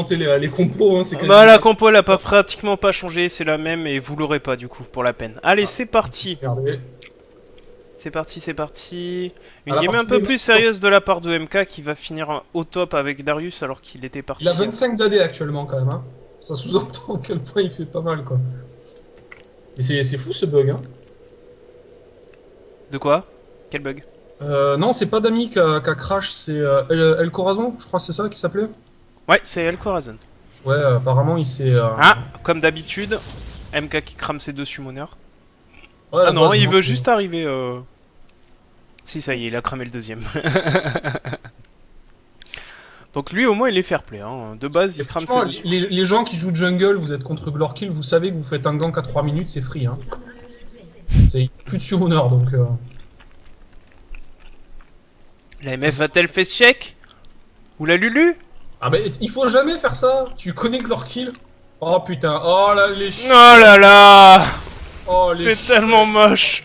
les compos, hein, c'est quasi... Bah la compo elle a pas pratiquement pas changé, c'est la même et vous l'aurez pas du coup pour la peine. Allez Ah, c'est parti. regardez. C'est parti, c'est parti. À Une la game un partie peu des plus mecs, sérieuse de la part de MK qui va finir au top avec Darius alors qu'il était il a parti. 25 d'AD actuellement quand même. Hein. Ça sous-entend à quel point il fait pas mal quoi. Mais c'est fou ce bug. Hein. De quoi? Quel bug? Non, c'est pas Dami qui a crash, c'est El Corazon, je crois que c'est ça qui s'appelait. Ouais, c'est El Corazon. Ouais, apparemment il s'est... Ah, comme d'habitude, MK qui crame ses deux summoners. Ouais, Ah la non, base, il non, veut juste arriver... Si, ça y est, il a cramé le deuxième. Donc lui, au moins, il est fair play. Hein. De base, Et il crame ses franchement, deux. les gens qui jouent jungle, vous êtes contre Glorkill, vous savez que vous faites un gank à 3 minutes, c'est free. Hein. C'est plus de summoner, donc... La MF va-t-elle face check? Ou la Lulu? Ah bah, il faut jamais faire ça. Tu connais Glorkill? Oh putain, oh là, les Oh là là! Oh, C'est tellement moche!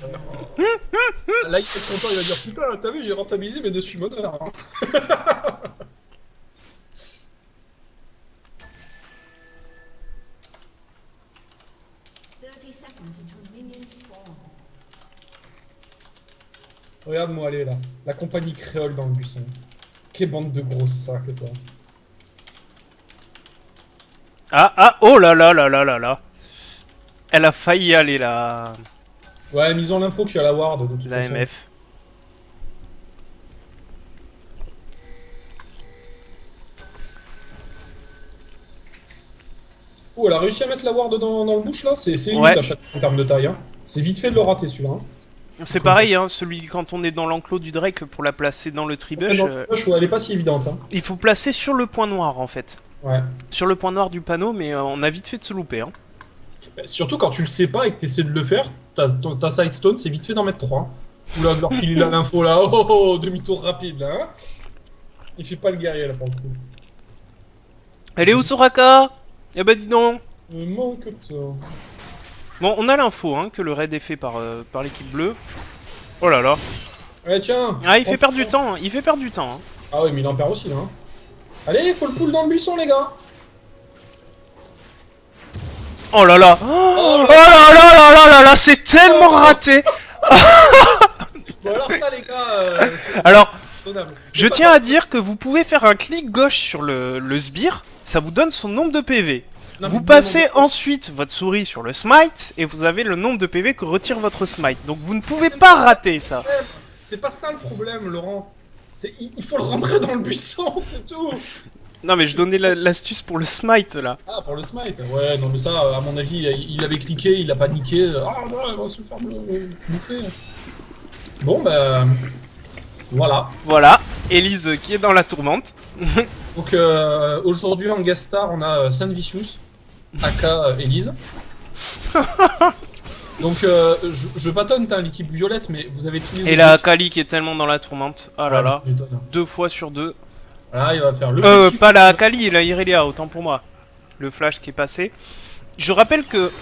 Là, il est content, il va dire putain, t'as vu, j'ai rentabilisé mes deux summoners. Hein. Regarde-moi aller là. La compagnie créole dans le buisson. Quelle bande de grosses sacs, toi. Ah, ah, oh là là là là là là! Elle a failli y aller, Ouais, mais ils ont l'info qu'il y a la ward de toute la façon. MF. Oh, elle a réussi à mettre la ward dans le bush là. C'est limite Ouais. à chaque en termes de taille. Hein. C'est vite fait de le rater celui-là. Hein. C'est pareil, hein, celui quand on est dans l'enclos du Drake pour la placer dans le Après, tribush, dans le push, ouais, elle est pas si évidente. Hein. il faut placer sur le point noir en fait. Ouais. Sur le point noir du panneau, mais on a vite fait de se louper. Hein. Bah, surtout quand tu le sais pas et que tu essaies de le faire, ta side stone, c'est vite fait d'en mettre 3. Oula, Glorkill, il a l'info là. Oh, oh, oh, demi-tour rapide là. Hein. Il fait pas le guerrier là pour le coup. Elle est où Soraka? Eh bah dis donc. Me manque de ça. Bon, on a l'info hein, que le raid est fait par l'équipe bleue. Oh là là. Allez, tiens. Ah, il fait perdre du temps, hein. Il fait perdre du temps. Hein. Ah oui, mais il en perd aussi là. Hein. Allez, faut le pull dans le buisson, les gars. Oh là là. Oh là là là là là là, c'est tellement raté. Bon, alors ça, les gars, Alors, c'est raisonnable. je tiens à dire que vous pouvez faire un clic gauche sur le sbire, ça vous donne son nombre de PV. Non, Vous mais passez bon, ensuite votre souris sur le smite et vous avez le nombre de PV que retire votre smite. Donc vous ne pouvez pas rater ça. c'est pas ça le problème, Laurent. Il faut le rentrer dans le buisson, c'est tout. Non mais je donnais l'astuce pour le smite là. Ah, pour le smite. Ouais, non, mais ça, à mon avis, il avait cliqué, il a paniqué. Ah non, il va se faire bouffer. Bon, bah. Voilà. Voilà, Elise qui est dans la tourmente. Donc, aujourd'hui, en guest star, on a Saint Vicious, aka Elise. Donc, je bâtonne l'équipe violette, mais vous avez tous les Et la Kali qui est tellement dans la tourmente. Oh là Ouais, là. tu m'étonnes. 2 fois sur 2. Voilà, il va faire le petit- Pas la Kali, la Irelia, autant pour moi. Le flash qui est passé. Je rappelle que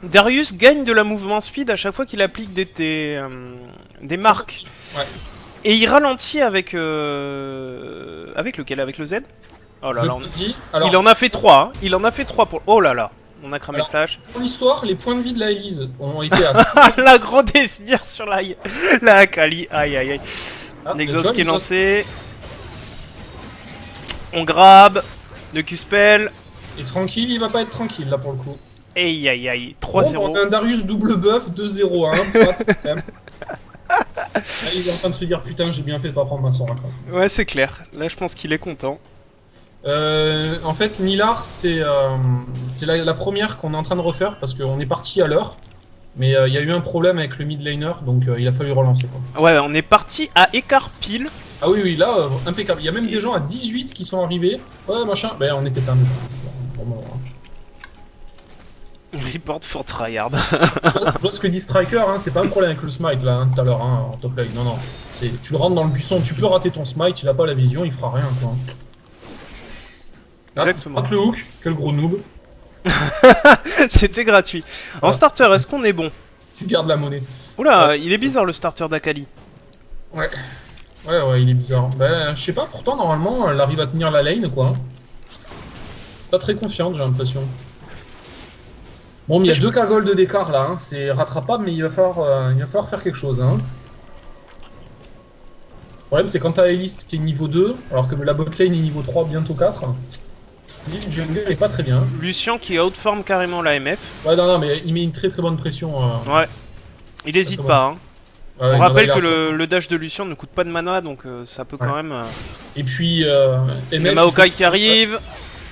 Darius gagne de la mouvement speed à chaque fois qu'il applique des marques. Ouais. Et il ralentit avec... Avec lequel? Avec le Z? Oh là là, Le petit, alors, il en a fait 3. Hein. Il en a fait 3 pour... Oh là là. On a cramé Alors, le flash. pour l'histoire, les points de vie de la Elise ont été à... Ah, la gros sbires sur la Kali. Aïe aïe aïe. Ah, Nexus John, qui est ça- lancé. On grabe. Le Q-spell. Et tranquille, il va pas être tranquille là pour le coup. Aïe aïe aïe. Bon, 3-0. on a un Darius double buff 2-0 1. Pas de problème. Là, il est en train de se dire putain, j'ai bien fait de pas prendre ma Soraka. Ouais, c'est clair. Là, je pense qu'il est content. En fait, Nilar, c'est la première qu'on est en train de refaire parce qu'on est parti à l'heure. Mais il y a eu un problème avec le mid laner, donc il a fallu relancer. Quoi. Ouais, on est parti à écart pile. Ah oui, oui, là, impeccable. Il y a même des gens à 18 qui sont arrivés. Ouais, machin. Ben, on était pas mieux. Vraiment, hein. Report for tryhard. Je vois ce que dit Striker, hein, c'est pas un problème avec le smite là, hein, tout à l'heure, hein, en top lane. Non, non. Tu le rentres dans le buisson, tu peux rater ton smite, il a pas la vision, il fera rien quoi. Là, Exactement. rate le hook, quel gros noob. C'était gratuit. En Ouais. starter, est-ce qu'on est bon? Tu gardes la monnaie. Oula, il est bizarre le starter d'Akali. Ouais. Ouais, ouais, il est bizarre. Ben, je sais pas, pourtant, normalement, elle arrive à tenir la lane quoi. Pas très confiante, j'ai l'impression. Bon, mais il y a 2 K-Gold d'écart là, hein. C'est rattrapable, mais il va falloir faire quelque chose. Hein. Le problème, c'est quand t'as Elise qui est niveau 2, alors que la botlane est niveau 3, bientôt 4. Le jungle est pas très bien. Lucian qui outform carrément la MF. Ouais, non, mais il met une très très bonne pression. Ouais. Il hésite pas. Hein. Ouais, On rappelle que le dash de Lucian ne coûte pas de mana, donc ça peut quand même... Et puis, Il y a Maokai qui arrive.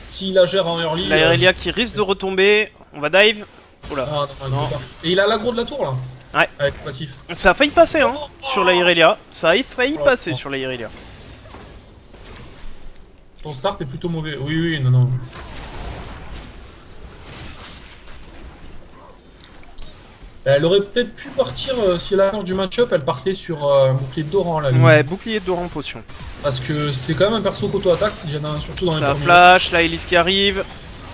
S'il la gère en early... La Irelia qui risque de retomber. On va dive. Oula. Non. Et il a l'aggro de la tour là. Ouais. Avec le passif. Ça a failli passer hein, sur la Irelia. Ça a failli passer sur la Irelia. Ton start est plutôt mauvais. Oui, non. Elle aurait peut-être pu partir, si elle a l'heure du match-up, elle partait sur un bouclier de Doran là. Ouais, bouclier de Doran potion. Parce que c'est quand même un perso qu'auto-attaque, surtout dans les Ça premiers. flash, la Elise qui arrive.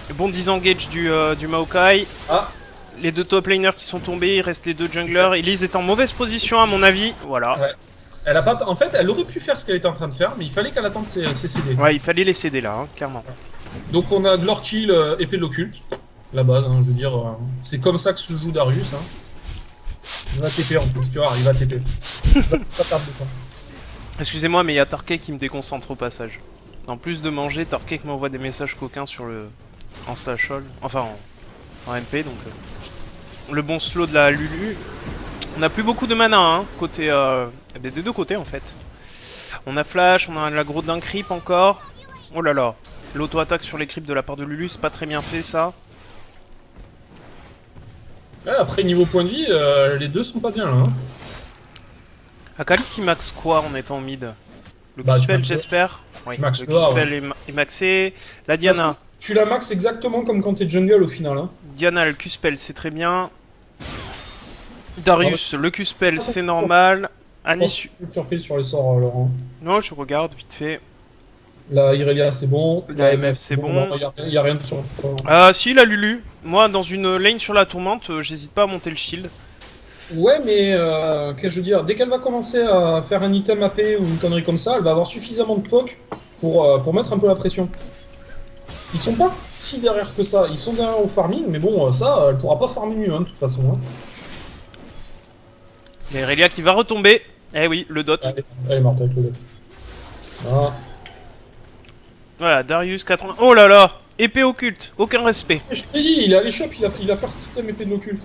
Le bon disengage du Maokai. Ah. Les 2 top laners qui sont tombés, il reste les 2 junglers. Elise est en mauvaise position à mon avis. Voilà. Ouais. Elle a pas en fait, elle aurait pu faire ce qu'elle était en train de faire, mais il fallait qu'elle attende ses CD. Ouais, il fallait les céder là, hein, clairement. Donc on a Glorkill, épée de l'occulte. La base, hein, je veux dire, c'est comme ça que se joue Darius. Hein. Il va TP en plus, tu vois, il va TP. Pas perdre de temps. Excusez-moi, mais il y a Tarkey qui me déconcentre au passage. En plus de manger, Tarkey m'envoie des messages coquins sur le... en Sachol. Enfin, en MP, donc... Le bon slow de la Lulu. On a plus beaucoup de mana, hein, côté... des 2 côtés, en fait. On a Flash, on a l'aggro d'un creep encore. Oh là là. L'auto-attaque sur les creeps de la part de Lulu, c'est pas très bien fait, ça. Ouais, après, niveau point de vie, les deux sont pas bien là. Hein. Akali qui max quoi en étant mid? Le Bah, Q-spell, j'espère. Oui, max le le A, Q-spell est maxé. La Diana. Tu la max exactement comme quand t'es jungle au final. Hein. Diana, le Q-spell, c'est très bien. Darius, le Q-spell, c'est normal. Anis... Une surprise sur les sorts, Laurent. Non, je regarde vite fait. La Irelia, c'est bon. La MF, c'est bon. Il y a rien de sur. Si, la Lulu. Moi, dans une lane sur la tourmente, j'hésite pas à monter le shield. Ouais, mais qu'est-ce que je veux dire, dès qu'elle va commencer à faire un item AP ou une connerie comme ça, elle va avoir suffisamment de poke pour mettre un peu la pression. Ils sont pas si derrière que ça, ils sont derrière au farming, mais bon, ça, elle pourra pas farmer mieux, hein, de toute façon. Hein. Il y a Irelia qui va retomber. Eh oui, le dot. Elle est morte avec le dot. Ah. Voilà, Darius 80. Oh là là, épée occulte, aucun respect. Je t'ai dit, il est allé shop, il a first item épée de l'occulte.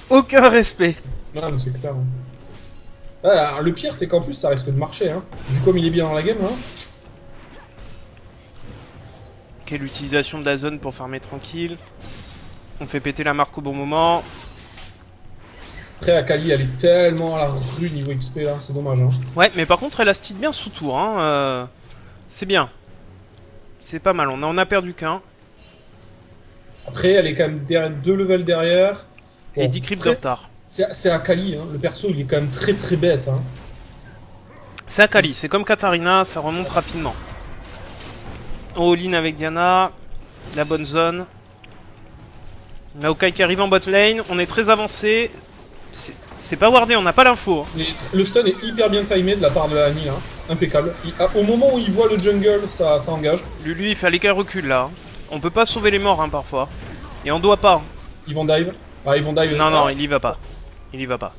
Aucun respect. Non, mais c'est clair. Hein. Ah, le pire, c'est qu'en plus, ça risque de marcher, hein. Vu comme il est bien dans la game, hein. Quelle utilisation de la zone pour farmer tranquille. On fait péter la marque au bon moment. Après, Akali, elle est tellement à la rue niveau XP là, c'est dommage. Hein. Ouais, mais par contre, elle a steed bien sous tour. Hein. C'est bien. C'est pas mal, on en a perdu qu'un. Après, elle est quand même 2 levels derrière. Bon, et 10 creeps de retard. C'est Akali, hein. Le perso, il est quand même très très bête. Hein. C'est Akali, c'est comme Katarina, ça remonte rapidement. All-in avec Diana. La bonne zone. Maokai qui arrive en bot lane, on est très avancé. C'est pas wardé, on n'a pas l'info. Hein. Le stun est hyper bien timé de la part de Annie, hein. Impeccable. Au moment où il voit le jungle, ça engage. Lui, il fallait qu'elle recule là. Hein. On peut pas sauver les morts hein, parfois. Et on doit pas. Hein. Ils vont dive. Ah, ils vont dive. Non, il y va pas. Il y va pas.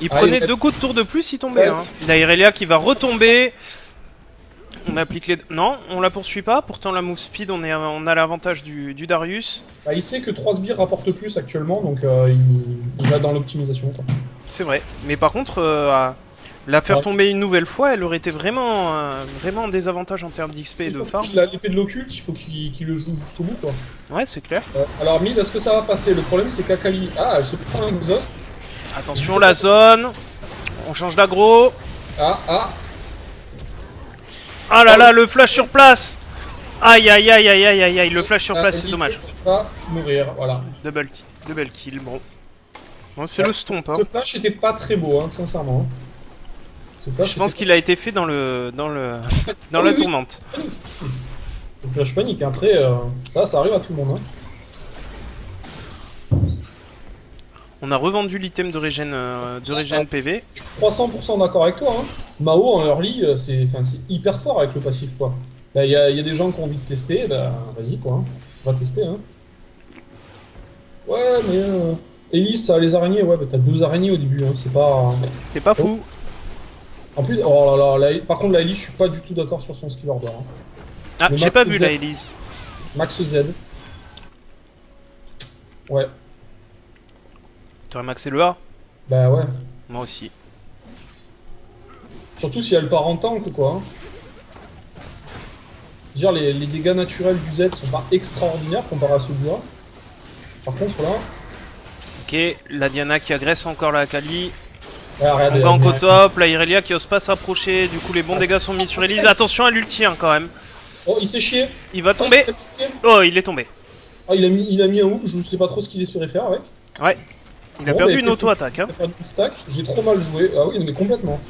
Il prenait 2 coups de tour de plus, il tombait. Ouais. Hein. La Irelia qui va retomber. On applique les... Non, on la poursuit pas. Pourtant, la move speed, on a l'avantage du Darius. Bah, il sait que 3 sbires rapportent plus actuellement, donc il va dans l'optimisation. C'est vrai. Mais par contre, la faire tomber une nouvelle fois, elle aurait été vraiment en désavantage en termes d'XP et de farm. Il a l'épée de l'occulte, il faut qu'il le joue jusqu'au bout, quoi. Ouais, c'est clair. Alors, mid, est-ce que ça va passer? Le problème, c'est qu'Akali... Ah, elle se prend un exhaust. Attention, la zone. On change d'aggro. Ah là là, le flash sur place. Aïe aïe aïe aïe aïe aïe aïe, le flash sur place, c'est dommage. Va mourir, voilà. Double kill, bon. Bon, c'est le stomp, hein. Ce flash était pas très beau, hein, sincèrement. Je pense qu'il a été fait dans la tourmente. Le flash panique, après, ça arrive à tout le monde, hein. On a revendu l'item de régène PV. Je suis 300% d'accord avec toi, hein. Mao en early, c'est hyper fort avec le passif, quoi. Bah, y a des gens qui ont envie de tester, bah vas-y, quoi. Hein. On va tester, hein. Ouais, mais... Elise, ça a les araignées, ouais, bah t'as 2 araignées au début, hein, c'est pas... T'es pas fou. En plus, oh là là, par contre, la Elise, je suis pas du tout d'accord sur son skill order. Hein. Ah, Le j'ai Max pas vu Z. la Elise. Max Z. Ouais, T'aurais maxé le A? bah ouais. Moi aussi. Surtout si elle part en tank, quoi. Hein. Dire les dégâts naturels du Z sont pas extraordinaires comparé à ceux du A. Par contre, là... Ok, la Diana qui agresse encore la Akali. Ouais, On regardez, gank au top, la Irelia qui ose pas s'approcher, du coup les bons dégâts sont mis sur Elise. Attention à l'ulti hein, quand même. Oh, il s'est chié. Il va Oh, tomber. il s'est chié. Oh, il est tombé. Ah, il a mis un hook, je sais pas trop ce qu'il espérait faire avec. Ouais. Il a Bon, perdu mais une auto-attaque. Hein. il a perdu une stack, j'ai trop mal joué. Ah oui, mais complètement.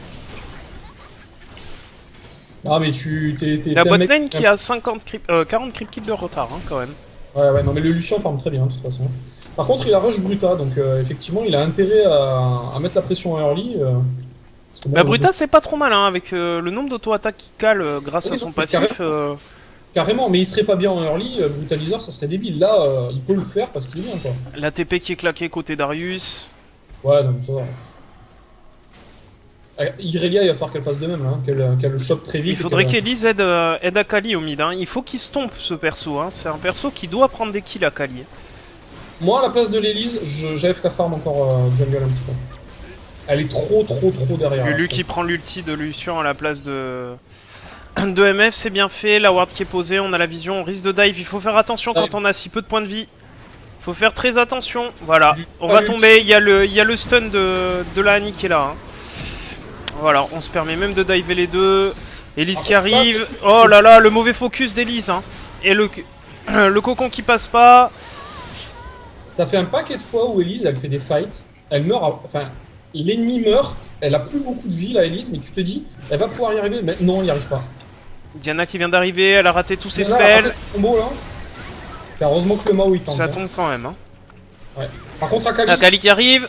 Ah, mais t'es La un mec... botlane qui a 40 creep kills de retard hein, quand même. Ouais, non, mais le Lucien farme très bien, de toute façon. Par contre, il a rush Bruta, donc effectivement, il a intérêt à mettre la pression en early. Parce que, bon, Bah Bruta c'est pas trop mal hein, avec le nombre d'auto-attaques qu'il cale grâce Oui, à son donc, passif. Carrément, mais il serait pas bien en early, Brutalizer, ça serait débile. Là, il peut le faire parce qu'il est bien, quoi. La TP qui est claquée côté Darius. Ouais, non, mais ça va. Irelia, il va falloir qu'elle fasse de même, hein, qu'elle le chope très vite. Il faudrait qu'elle- qu'Elise aide Akali au mid. Hein. Il faut qu'il stompe ce perso. Hein. C'est un perso qui doit prendre des kills Akali. Moi, à la place de l'Elise, j'AFK farm encore jungle un petit peu. Elle est trop derrière. Lulu là, qui prend l'ulti de Lucian à la place de MF, c'est bien fait. La ward qui est posée, on a la vision, on risque de dive. Il faut faire attention quand on a si peu de points de vie. Faut faire très attention. Voilà, on va tomber. Il y a le stun de la Annie qui est là. Hein. Voilà, on se permet même de diver les deux. Elise qui arrive. Oh là là, le mauvais focus d'Elise. Hein. Et le cocon qui passe pas. Ça fait un paquet de fois où Elise, elle fait des fights. Elle meurt, enfin, l'ennemi meurt. Elle a plus beaucoup de vie, la Elise, mais tu te dis, elle va pouvoir y arriver. Mais non, elle n'y arrive pas. Diana qui vient d'arriver, elle a raté tous ses Là, elle a spells. raté ce combo, là. Heureusement que le Mao il tente. Ça hein. tombe quand même. Hein. Ouais. Par contre, Akali. Akali qui arrive.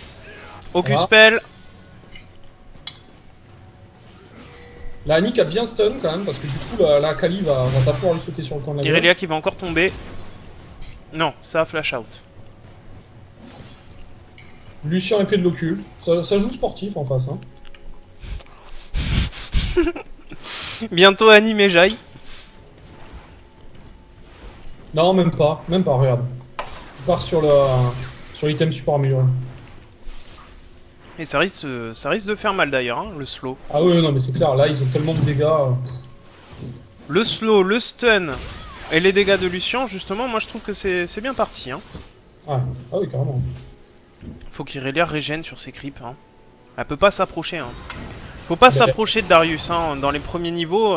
Aucun Voilà. spell. La Annick a bien stun quand même, parce que du coup, la Akali va pas pouvoir lui sauter sur le camp de la gueule. Irelia qui va encore tomber. Non, ça a flash out. Lucien épée de l'occulte. Ça joue sportif en face. Hein. Bientôt Annie Mejaï. Non, même pas, regarde. On part sur l'item support amélioré. Et ça risque de faire mal d'ailleurs, hein, le slow. Ah oui, non, mais c'est clair, là, ils ont tellement de dégâts. Le slow, le stun et les dégâts de Lucian, justement, moi je trouve que c'est bien parti. Hein. Ah oui, carrément. Faut qu'Irelia régène sur ses creeps. Hein. Elle peut pas s'approcher. Hein. Faut pas s'approcher de Darius hein, dans les premiers niveaux.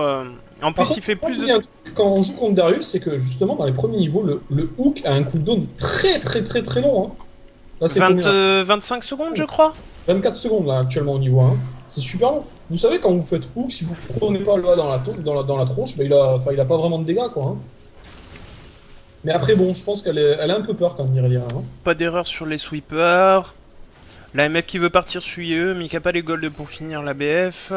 En plus, il fait plus de... Quand on joue contre Darius, c'est que justement, dans les premiers niveaux, le hook a un cooldown très long. Hein. Là, c'est 25 secondes, je crois. 24 secondes là actuellement au niveau 1. C'est super long. Vous savez quand vous faites hook, si vous prenez pas le A dans la tronche, bah, il a pas vraiment de dégâts quoi. Hein. Mais après bon, je pense qu'elle a un peu peur quand même Irelia. Hein. Pas d'erreur sur les sweepers. La MF qui veut partir sur IE, mais qui a pas les golds pour finir la BF.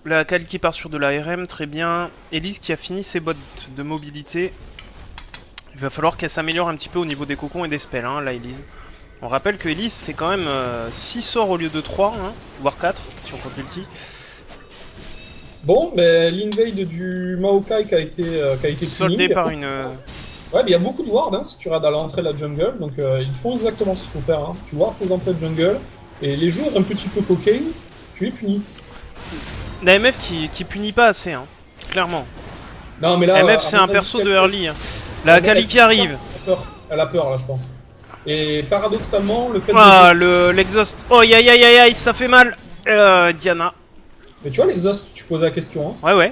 La Kali qui part sur de la RM, très bien. Elise qui a fini ses bots de mobilité. Il va falloir qu'elle s'améliore un petit peu au niveau des cocons et des spells, hein, la Elise. On rappelle que Elise c'est quand même 6 sorts au lieu de 3, hein, voire 4 si on compte l'ulti. Bon, ben l'invade du Maokai qui a été soldé par une... Ouais, mais il y a beaucoup de wards hein, si tu regardes à l'entrée de la jungle, donc ils font exactement ce qu'il faut faire. Hein. Tu wards tes entrées de jungle, et les joueurs un petit peu cocaine, tu les punis. La MF qui punit pas assez, hein, clairement. Non, mais là, MF c'est un perso de early. Hein. La Kali qui arrive. Elle a peur là, je pense. Et paradoxalement, le fait ah, l'exhaust. Oh, aïe aïe aïe aïe, ça fait mal. Diana. Mais tu vois, l'exhaust, tu posais la question. Hein. Ouais,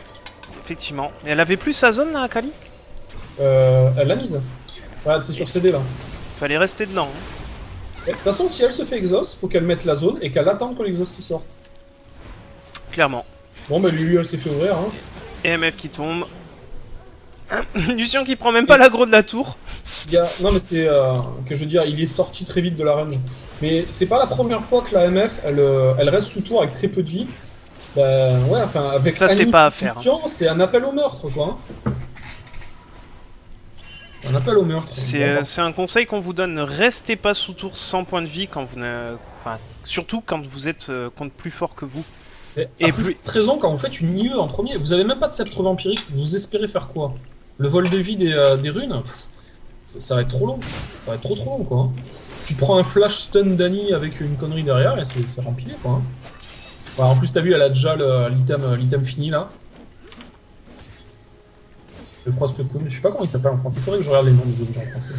effectivement. Mais elle avait plus sa zone, là, Kali. Elle l'a mise. Voilà, c'est sur CD là. Fallait rester dedans. Hein. De toute façon, si elle se fait exhaust, faut qu'elle mette la zone et qu'elle attende que l'exhaust y sorte. Clairement. Bon, bah lui, elle s'est fait ouvrir. Hein. Et MF qui tombe. Lucien qui prend même pas l'aggro de la tour. Non, mais c'est que je veux dire, il est sorti très vite de la range. Mais c'est pas la première fois que la MF elle reste sous tour avec très peu de vie. Bah ouais, enfin, avec Ça, c'est Annie pas à faire. c'est un appel au meurtre, quoi. Un appel au meurtre. Bon, bah, C'est un conseil qu'on vous donne. Ne restez pas sous tour sans point de vie quand vous ne... Enfin, surtout quand vous êtes contre plus fort que vous. et Et après, plus... 13 ans, quand vous faites une IE en premier, vous avez même pas de sceptre vampirique, vous espérez faire quoi? Le vol de vie des runes? Ça va être trop long. Ça va être trop long, quoi. Hein. Tu prends un flash stun d'Annie avec une connerie derrière et c'est rempli, quoi. Hein. Ouais, en plus, t'as vu, elle a déjà l'item fini, là. Le Frostcoon, je sais pas comment il s'appelle en français, il faudrait que je regarde les noms des objets en français.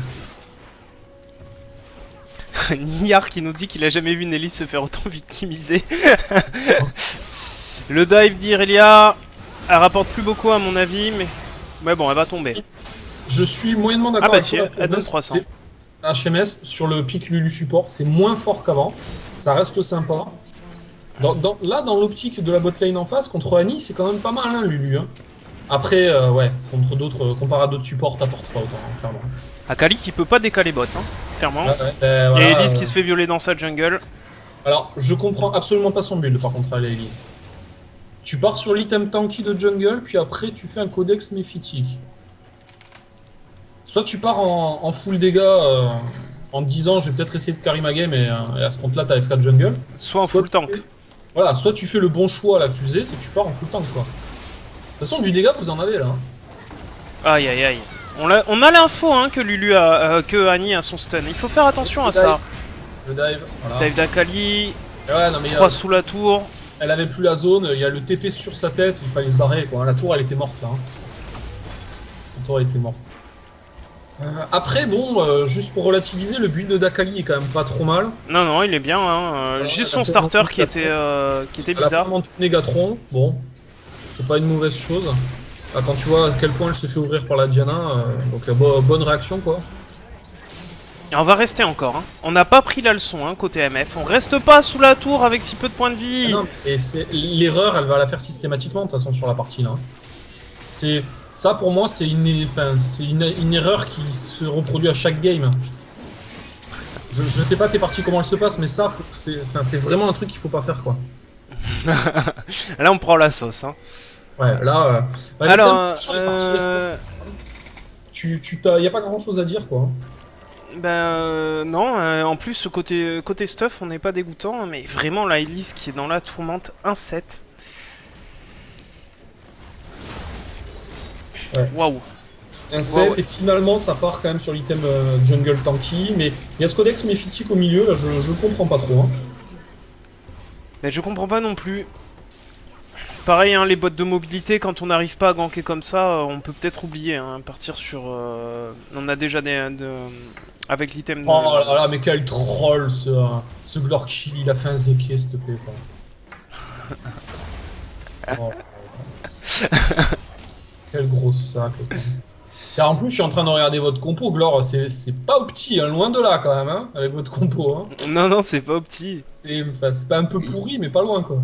Niar qui nous dit qu'il a jamais vu Nelly se faire autant victimiser. Le dive d'Irelia, elle rapporte plus beaucoup à mon avis, mais... Ouais bon, elle va tomber. Je suis moyennement d'accord Ah bah avec si, toi. elle donne 300. HMS sur le pic Lulu support, c'est moins fort qu'avant, ça reste sympa. Là, dans l'optique de la botlane en face, contre Annie, c'est quand même pas mal, hein, Lulu. Hein. Après, ouais, contre d'autres, comparé à d'autres supports, t'apportes pas autant, hein, clairement. Akali qui peut pas décaler bot, hein, clairement. Voilà, Et Elise qui se fait violer dans sa jungle. Alors, je comprends absolument pas son build, par contre, à Elise. Tu pars sur l'item tanky de jungle, puis après, tu fais un codex méphitique. Soit tu pars en full dégâts en te disant je vais peut-être essayer de carry ma game et à ce compte-là t'as FK de jungle. Soit en full tank. Voilà, soit tu fais le bon choix là que tu faisais, c'est que tu pars en full tank quoi. De toute façon du dégât vous en avez là. Hein. Aïe aïe aïe. On a l'info hein, que Lulu a, que Annie a son stun. Il faut faire attention à ça. Le dive, voilà. Dive d'Akali, Ouais, non, mais 3 sous la tour. Elle avait plus la zone, il y a le TP sur sa tête, il fallait se barrer quoi. La tour elle était morte là. Hein. La tour elle était morte. Après, bon, juste pour relativiser, le build d'Akali est quand même pas trop mal. Non, non, il est bien. Hein. Juste son starter qui était bizarre. Elle a vraiment tout Négatron, bon, c'est pas une mauvaise chose. Ah, quand tu vois à quel point elle se fait ouvrir par la Diana, donc bonne réaction quoi. Et on va rester encore. Hein. On n'a pas pris la leçon hein, côté MF. On reste pas sous la tour avec si peu de points de vie. Ah non, et l'erreur, elle va la faire systématiquement de toute façon sur la partie là. C'est ça pour moi, c'est une erreur qui se reproduit à chaque game. Je sais pas tes parties comment elles se passent, mais ça, c'est vraiment un truc qu'il faut pas faire quoi. Là, on prend la sauce. Hein. Ouais, là. Alors, y a pas grand chose à dire quoi. Ben non, en plus côté stuff on n'est pas dégoûtant, mais vraiment la Elise qui est dans la tourmente 1-7. Ouais. Waouh. Un 7 et finalement ça part quand même sur l'item jungle tanky, mais il y a ce codex méphitique au milieu, là je le comprends pas trop. Hein. Mais je comprends pas non plus. Pareil, hein, les bots de mobilité, quand on n'arrive pas à ganker comme ça, on peut peut-être oublier, hein, partir sur... on a déjà avec l'item de... Oh là là, mais quel troll ce Glorkill, il a fait un Zeke s'il te plaît. Oh. Quel gros sac. Car en plus, je suis en train de regarder votre compo, Glor, c'est pas au petit, hein, loin de là quand même, hein, avec votre compo. Hein. Non, non, c'est pas au petit. C'est pas un peu pourri, mais pas loin quoi.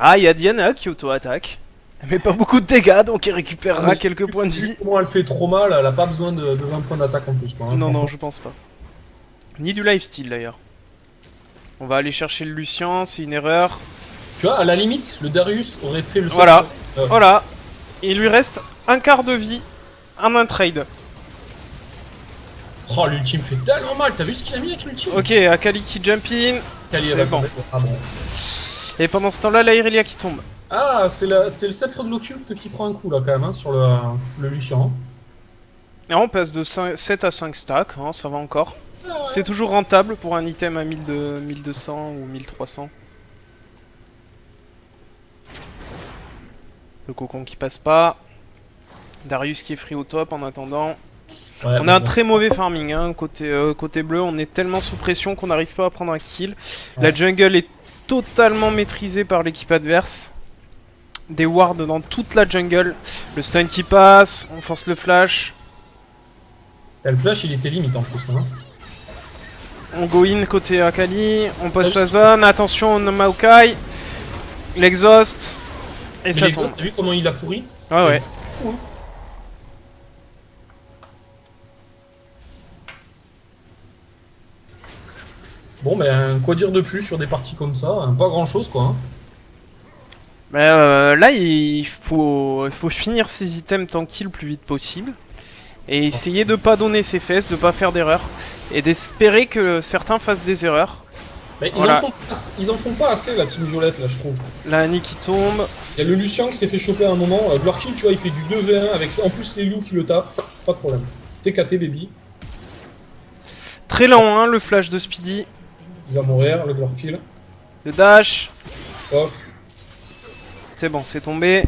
Ah, il y a Diana qui auto-attaque. Elle met pas beaucoup de dégâts, donc elle récupérera quelques points de vie. Comment elle fait trop mal, elle a pas besoin de 20 points d'attaque en plus. Quoi, hein, non, non, je pense pas. Ni du lifesteal d'ailleurs. On va aller chercher le Lucian, c'est une erreur. Tu vois, à la limite, le Darius aurait fait le... Voilà, voilà. Il lui reste un quart de vie en un trade. Oh, l'ultime fait tellement mal, t'as vu ce qu'il a mis avec l'ultime? Ok, Akali qui jump in. C'est bon. Ah bon. Et pendant ce temps-là, la Irelia qui tombe. Ah, c'est le sceptre de l'occulte qui prend un coup là quand même, hein, sur le Lucian. Et on passe de 7 à 5 stacks, hein, ça va encore. Ah ouais. C'est toujours rentable pour un item à 1200 ou 1300. Le cocon qui passe pas. Darius qui est free au top en attendant. Ouais, on a un très mauvais farming hein, côté bleu, on est tellement sous pression qu'on n'arrive pas à prendre un kill. Ouais. La jungle est totalement maîtrisée par l'équipe adverse. Des wards dans toute la jungle. Le stun qui passe, on force le flash. Le flash il était limite en plus là. On go in côté Akali, on passe sa zone, attention au Maokai. L'exhaust. Et ça tombe. T'as vu comment il a pourri? Ah ouais. Fou, hein. Bon ben quoi dire de plus sur des parties comme ça? Pas grand chose quoi. Hein. Là, faut finir ses items tranquille le plus vite possible. Et essayer de pas donner ses fesses, de pas faire d'erreurs. Et d'espérer que certains fassent des erreurs. Mais Voilà. ils en font pas assez, la team violette, là, je trouve. La Annie qui tombe. Il y a le Lucian qui s'est fait choper à un moment. Glorkill, tu vois, il fait du 2v1 avec en plus les loups qui le tapent. Pas de problème. TKT, baby. Très lent, hein, le flash de Speedy. Il va mourir, le Glorkill. Le dash. Off. C'est bon, c'est tombé.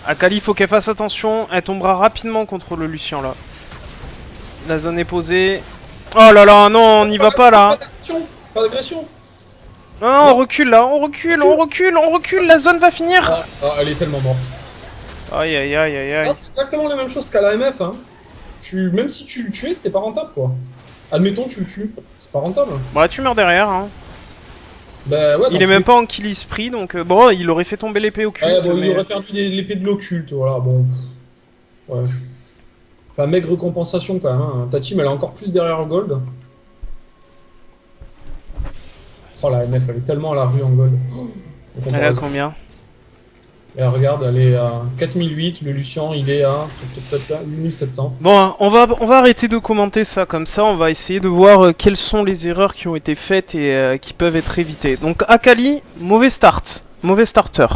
Akali, faut qu'elle fasse attention. Elle tombera rapidement contre le Lucian, là. La zone est posée. Oh là là, non, on n'y va pas, là. Pas d'agression. Pas d'agression. Non, on recule, là. On recule. La zone va finir. Elle est tellement morte. Aïe, aïe, aïe, aïe, aïe. Ça, c'est exactement la même chose qu'à l'AMF. Hein. Même si tu le tuais, c'était pas rentable, quoi. Admettons, tu le tues. C'est pas rentable. Bah, tu meurs derrière, hein. Bah ouais, Il est même pas en kill esprit, donc bon, il aurait fait tomber l'épée occulte. Ouais, bon, mais... il aurait perdu l'épée de l'occulte, voilà, bon. Ouais. Enfin, maigre compensation quand même. Hein. Ta team, elle est encore plus derrière Gold. Oh, la MF, elle est tellement à la rue en Gold. Elle est à combien? Et regarde, elle est à 4008, le Lucian, il est à 8700. Bon, hein, on va arrêter de commenter ça comme ça, on va essayer de voir quelles sont les erreurs qui ont été faites et qui peuvent être évitées. Donc Akali, mauvais starter.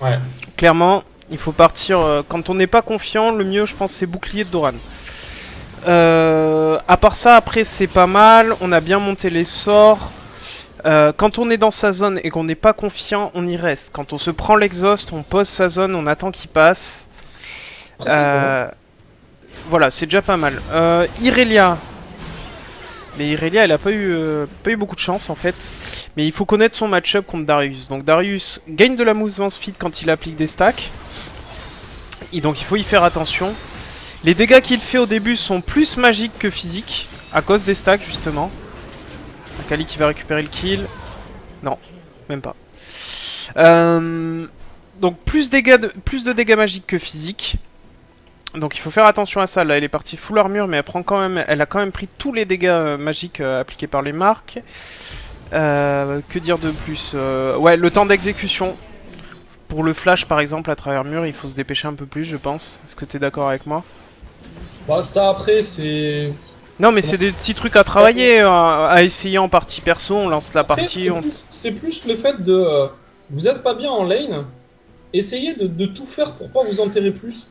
Ouais. Clairement, il faut partir, quand on n'est pas confiant, le mieux je pense c'est bouclier de Doran. À part ça, après c'est pas mal, on a bien monté les sorts. Quand on est dans sa zone et qu'on n'est pas confiant, on y reste. Quand on se prend l'exhaust, on pose sa zone, on attend qu'il passe. Voilà, c'est déjà pas mal. Irelia. Mais Irelia, elle a pas eu beaucoup de chance en fait. Mais il faut connaître son match-up contre Darius. Donc Darius gagne de la movement speed quand il applique des stacks. Et donc il faut y faire attention. Les dégâts qu'il fait au début sont plus magiques que physiques. À cause des stacks justement. Akali qui va récupérer le kill. Non, même pas. Donc plus de dégâts magiques que physiques. Donc il faut faire attention à ça. Là, elle est partie full armure, mais elle a quand même pris tous les dégâts magiques appliqués par les marques. Que dire de plus? Ouais, le temps d'exécution. Pour le flash, par exemple, à travers mur, il faut se dépêcher un peu plus, je pense. Est-ce que t'es d'accord avec moi? Bah, ça, après, c'est... Non, mais c'est des petits trucs à travailler, à essayer en partie perso. On lance la partie. C'est plus le fait de... vous êtes pas bien en lane, essayez de tout faire pour pas vous enterrer plus.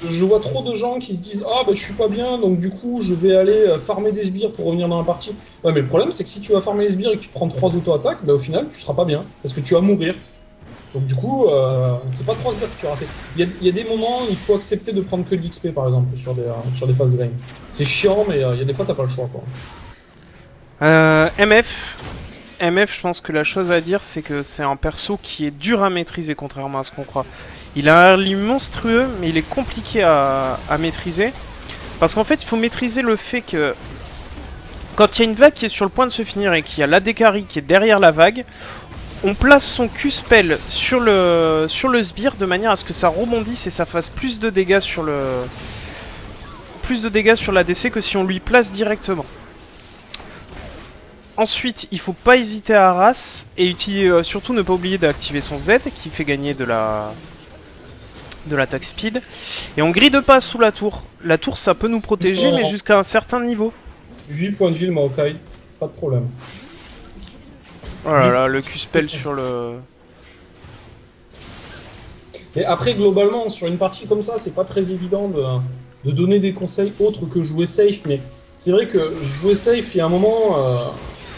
Je vois trop de gens qui se disent ah bah je suis pas bien donc du coup je vais aller farmer des sbires pour revenir dans la partie. Ouais mais le problème c'est que si tu vas farmer les sbires et que tu prends 3 auto-attaques, bah au final tu seras pas bien parce que tu vas mourir. Donc du coup c'est pas 3 sbires que tu as raté. Il y a des moments il faut accepter de prendre que de l'XP par exemple sur des phases de lane. C'est chiant mais il y a des fois t'as pas le choix quoi. MF, je pense que la chose à dire, c'est que c'est un perso qui est dur à maîtriser, contrairement à ce qu'on croit. Il a un early monstrueux, mais il est compliqué à maîtriser. Parce qu'en fait, il faut maîtriser le fait que... Quand il y a une vague qui est sur le point de se finir et qu'il y a l'AD-carry qui est derrière la vague, on place son Q-spell sur le sbire de manière à ce que ça rebondisse et ça fasse plus de dégâts sur le... Plus de dégâts sur l'ADC que si on lui place directement. Ensuite, il faut pas hésiter à harass et surtout ne pas oublier d'activer son Z qui fait gagner de l'attaque speed. Et on grille pas sous la tour. La tour ça peut nous protéger mais jusqu'à un certain niveau. 8 points de vie le Maokai, pas de problème. Oh là là, le Q-spell sur le... Et après globalement sur une partie comme ça c'est pas très évident de donner des conseils autres que jouer safe mais c'est vrai que jouer safe il y a un moment...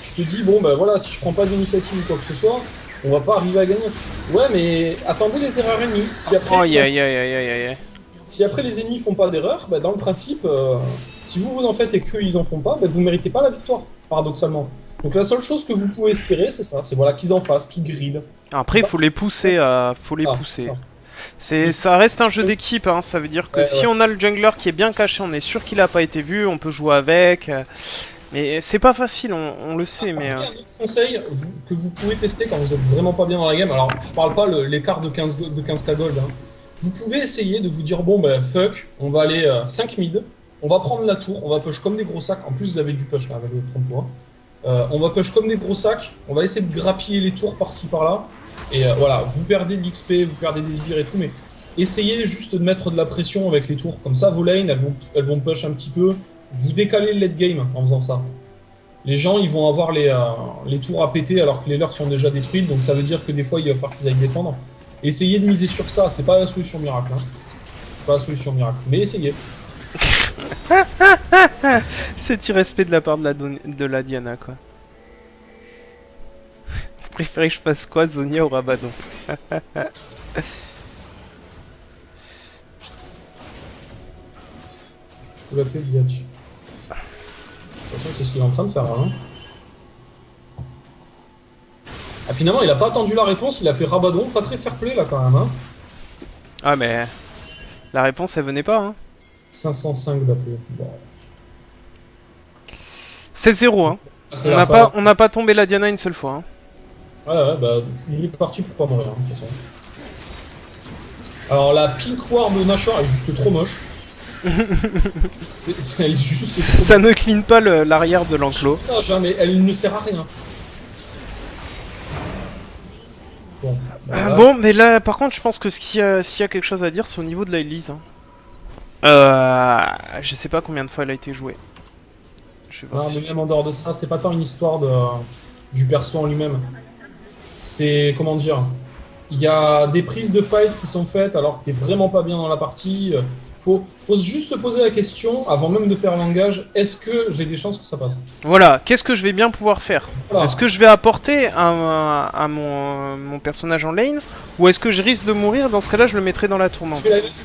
tu te dis, bon, ben voilà, si je prends pas d'initiative ou quoi que ce soit, on va pas arriver à gagner. Ouais, mais attendez les erreurs ennemies. Si après les ennemis font pas d'erreur, ben dans le principe, si vous en faites et qu'ils en font pas, ben vous méritez pas la victoire, paradoxalement. Donc la seule chose que vous pouvez espérer, c'est ça, c'est voilà, qu'ils en fassent, qu'ils grident. Après, il faut les pousser, Ça reste un jeu d'équipe, hein. Ça veut dire que si on a le jungler qui est bien caché, on est sûr qu'il a pas été vu, on peut jouer avec... Mais c'est pas facile, on le sait, mais... Un autre conseil que vous pouvez tester quand vous êtes vraiment pas bien dans la game, alors je parle pas l'écart de 15k gold, hein. Vous pouvez essayer de vous dire, bon ben fuck, on va aller 5 mid, on va prendre la tour, on va push comme des gros sacs, en plus vous avez du push là avec votre trompe-moi. On va push comme des gros sacs, on va essayer de grappiller les tours par-ci par-là, Et voilà, vous perdez de l'XP, vous perdez des sbires et tout, mais essayez juste de mettre de la pression avec les tours. Comme ça, vos lanes, elles vont push un petit peu. Vous décalez le late game en faisant ça. Les gens, ils vont avoir les tours à péter alors que les leurs sont déjà détruites, donc ça veut dire que des fois, il va falloir qu'ils aillent défendre. Essayez de miser sur ça, c'est pas la solution miracle. Hein. C'est pas la solution miracle, mais essayez. C'est irrespect de la part de la Diana, quoi. Vous préférez que je fasse quoi, Zonia ou Rabadon? Faut l'appeler Liach. De toute façon, c'est ce qu'il est en train de faire là. Hein. Ah, finalement, il a pas attendu la réponse, il a fait Rabadon, pas très fair play là quand même. Hein. Ah, mais la réponse, elle venait pas, hein. 505 d'AP. Bon. C'est 0, hein. Ah, On n'a pas tombé la Diana une seule fois, hein. Ouais, bah, il est parti pour pas mourir, hein, de toute façon. Alors, la Pink Ward de Nashor est juste trop moche. Elle est juste Ça ne clean pas l'arrière de l'enclos. Mais elle ne sert à rien. Bon, bah, Bon, mais là, par contre, je pense que s'il y a quelque chose à dire, c'est au niveau de la Elise. Hein. Je sais pas combien de fois elle a été jouée. Je vais voir non, si... mais même en dehors de ça, c'est pas tant une histoire du perso en lui-même. C'est, comment dire, il y a des prises de fight qui sont faites alors que t'es vraiment pas bien dans la partie. Faut juste se poser la question, avant même de faire l'engage, est-ce que j'ai des chances que ça passe? Voilà, qu'est-ce que je vais bien pouvoir faire? Voilà. Est-ce que je vais apporter à mon personnage en lane? Ou est-ce que je risque de mourir? Dans ce cas-là, je le mettrai dans la tourmente.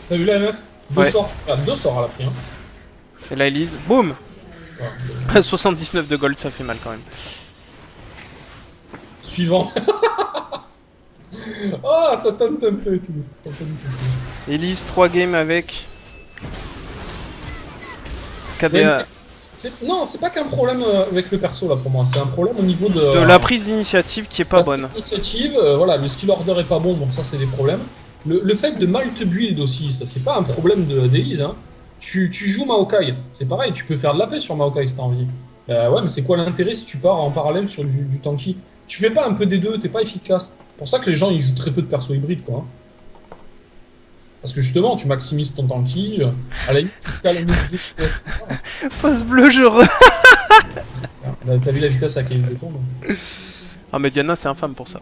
T'as vu la MF? Ouais. Deux sorts à la prix. Hein. Et la Elise, boum! Ouais. 79 de gold, ça fait mal quand même. Suivant. Ah, ça tente un peu et tout. Elise, 3 games avec... Mais KDA. non, c'est pas qu'un problème avec le perso là pour moi, c'est un problème au niveau De la prise d'initiative qui est pas bonne. L'initiative, voilà, le skill order est pas bon, donc ça c'est des problèmes. Le fait de mal te build aussi, ça c'est pas un problème d'Elise. Hein. Tu joues Maokai, c'est pareil, tu peux faire de la paix sur Maokai si t'as envie. Ouais, mais c'est quoi l'intérêt si tu pars en parallèle sur du tanky? Tu fais pas un peu des deux, t'es pas efficace. C'est pour ça que les gens ils jouent très peu de perso hybride quoi. Hein. Parce que justement, tu maximises ton tanky, à la limite, tu cales un autre. Pose bleu, je T'as vu la vitesse à laquelle il tombe? Ah, mais Diana, c'est infâme pour ça.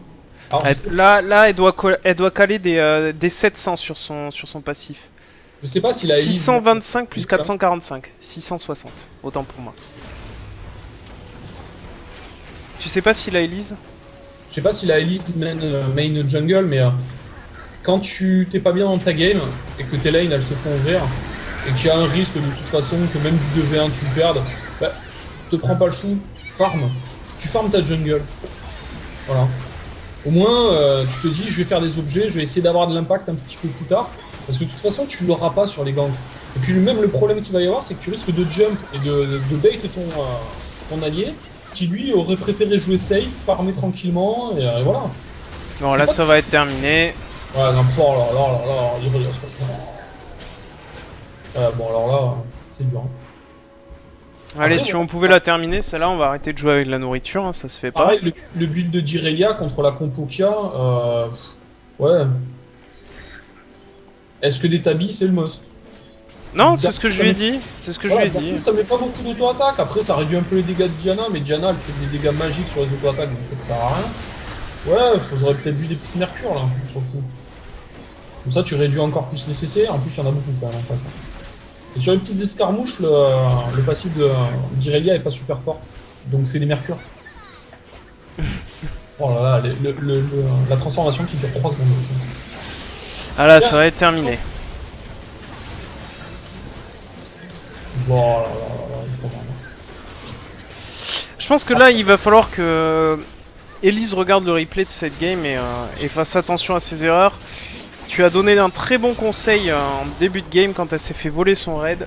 Alors, Là, elle doit caler des 700 sur son passif. je sais pas s'il a 625 plus 445. 660. Autant pour moi. Tu sais pas s'il a Elise? Je sais pas s'il a Elise main jungle, mais quand tu t'es pas bien dans ta game et que tes lanes elles se font ouvrir et qu'il y a un risque de toute façon que même du 2v1 tu le perdes, bah, te prends pas le chou, farm. Tu farmes ta jungle. Voilà. Au moins, tu te dis, je vais faire des objets, je vais essayer d'avoir de l'impact un petit peu plus tard. Parce que de toute façon, tu l'auras pas sur les gangs. Et puis même le problème qu'il va y avoir, c'est que tu risques de jump et de bait ton allié, qui lui aurait préféré jouer safe, farmer tranquillement, et voilà. Bon, là, ça va être terminé. Ouais, non, là, il relance. Bon, alors là, c'est dur. Hein. Allez, Après, si on pouvait la terminer, celle-là, on va arrêter de jouer avec la nourriture, hein, ça se fait pas. Pareil, le build de Jirelia contre la compo qu'il y a, ouais. Est-ce que des tabis, c'est le must? Non, c'est ce que je lui ai dit. C'est ce que je lui ai dit. Ça met pas beaucoup d'auto-attaque. Après, ça réduit un peu les dégâts de Diana, mais Diana, elle fait des dégâts magiques sur les auto-attaques, donc ça ne sert à rien. Ouais, j'aurais peut-être vu des petites mercures, là, sur le coup. Comme ça, tu réduis encore plus les CC. En plus, il y en a beaucoup, quand même, en face. Et sur les petites escarmouches, le passif d'Irelia est pas super fort. Donc, fait des mercures. Oh là là, la transformation qui dure 3 secondes. Ah là, ça va être terminé. Bon, là, il faut vraiment. Je pense que là, il va falloir que Elise regarde le replay de cette game et fasse attention à ses erreurs. Tu as donné un très bon conseil en début de game quand elle s'est fait voler son raid.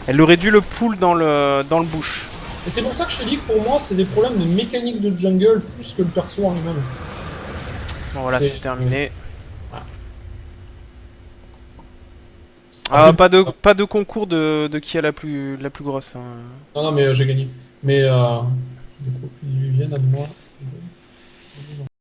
Elle aurait dû le pull dans le bush. Et c'est pour ça que je te dis que pour moi, c'est des problèmes de mécanique de jungle plus que le perso en lui-même. Bon voilà, c'est terminé. Après, Pas de concours de qui a la plus grosse. Hein. Non, mais j'ai gagné. Mais du coup, plus Vivienne à moi.